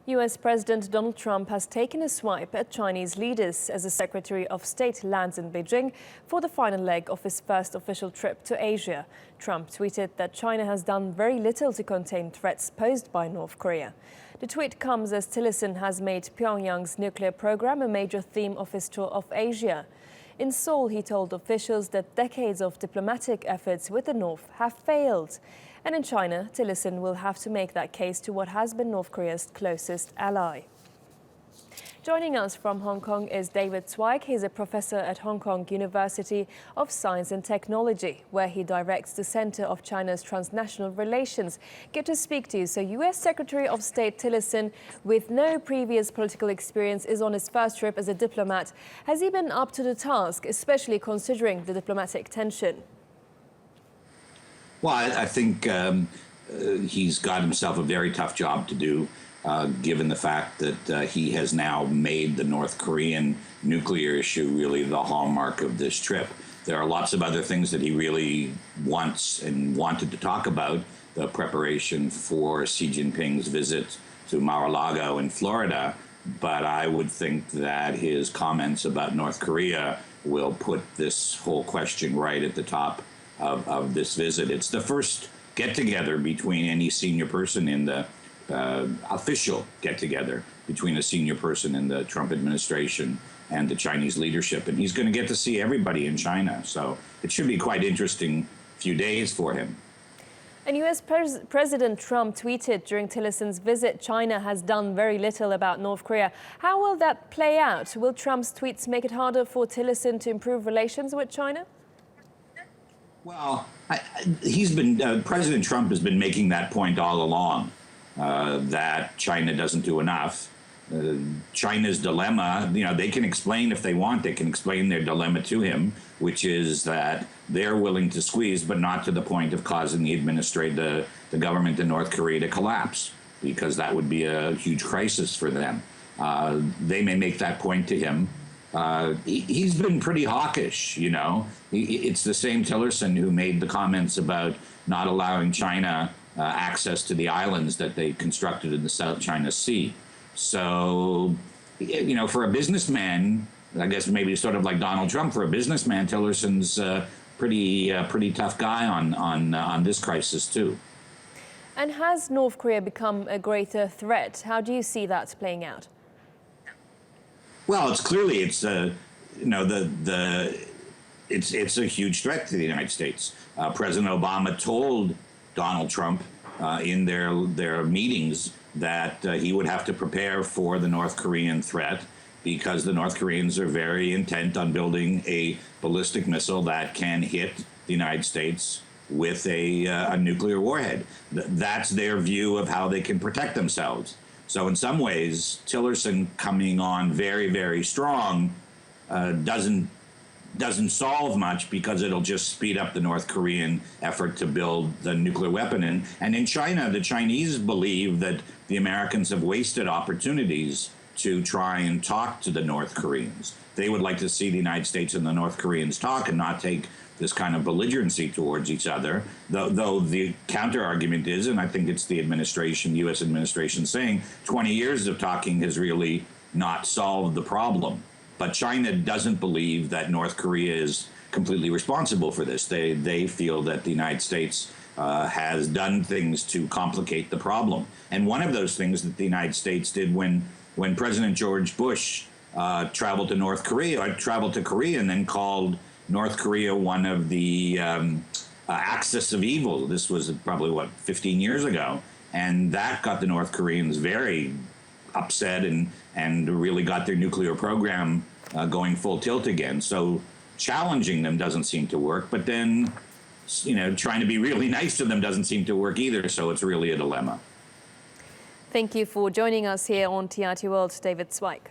US President Donald Trump has taken a swipe at Chinese leaders as the Secretary of State lands in Beijing for the final leg of his first official trip to Asia. Trump tweeted that China has done very little to contain threats posed by North Korea. The tweet comes as Tillerson has made Pyongyang's nuclear program a major theme of his tour of Asia. In Seoul, he told officials that decades of diplomatic efforts with the North have failed. And in China, Tillerson will have to make that case to what has been North Korea's closest ally. Joining us from Hong Kong is David Zweig. He's a professor at Hong Kong University of Science and Technology, where he directs the Center of China's Transnational Relations. Good to speak to you. So US Secretary of State Tillerson, with no previous political experience, is on his first trip as a diplomat. Has he been up to the task, especially considering the diplomatic tension? Well, I think he's got himself a very tough job to do, given the fact that he has now made the North Korean nuclear issue really the hallmark of this trip. There are lots of other things that he really wants and wanted to talk about, the preparation for Xi Jinping's visit to Mar-a-Lago in Florida, but I would think that his comments about North Korea will put this whole question right at the top of this visit. It's the first get-together between any senior person in the official get-together between a senior person in the Trump administration and the Chinese leadership. And he's going to get to see everybody in China. So it should be quite interesting few days for him. And US President Trump tweeted during Tillerson's visit, China has done very little about North Korea. How will that play out? Will Trump's tweets make it harder for Tillerson to improve relations with China? Well, President Trump has been making that point all along, that China doesn't do enough. China's dilemma, they can explain if they want, they can explain their dilemma to him, which is that they're willing to squeeze, but not to the point of causing the government in North Korea to collapse, because that would be a huge crisis for them. They may make that point to him. He's been pretty hawkish, It's the same Tillerson who made the comments about not allowing China access to the islands that they constructed in the South China Sea. So, for a businessman, I guess maybe sort of like Donald Trump, for a businessman, Tillerson's pretty tough guy on this crisis too. And has North Korea become a greater threat? How do you see that playing out? Well, it's a huge threat to the United States. President Obama told Donald Trump in their meetings that he would have to prepare for the North Korean threat, because the North Koreans are very intent on building a ballistic missile that can hit the United States with a nuclear warhead. That's their view of how they can protect themselves. So in some ways, Tillerson coming on very, very strong doesn't solve much, because it'll just speed up the North Korean effort to build the nuclear weapon. And in China, the Chinese believe that the Americans have wasted opportunities to try and talk to the North Koreans. They would like to see the United States and the North Koreans talk and not take this kind of belligerency towards each other, though the counter-argument is, and I think it's the U.S. administration saying, 20 years of talking has really not solved the problem. But China doesn't believe that North Korea is completely responsible for this. They feel that the United States has done things to complicate the problem. And one of those things that the United States did when President George Bush traveled to Korea and then called North Korea one of the axis of evil. This was probably, 15 years ago. And that got the North Koreans very upset and really got their nuclear program going full tilt again. So challenging them doesn't seem to work, but then, trying to be really nice to them doesn't seem to work either. So it's really a dilemma. Thank you for joining us here on TRT World, David Zweig.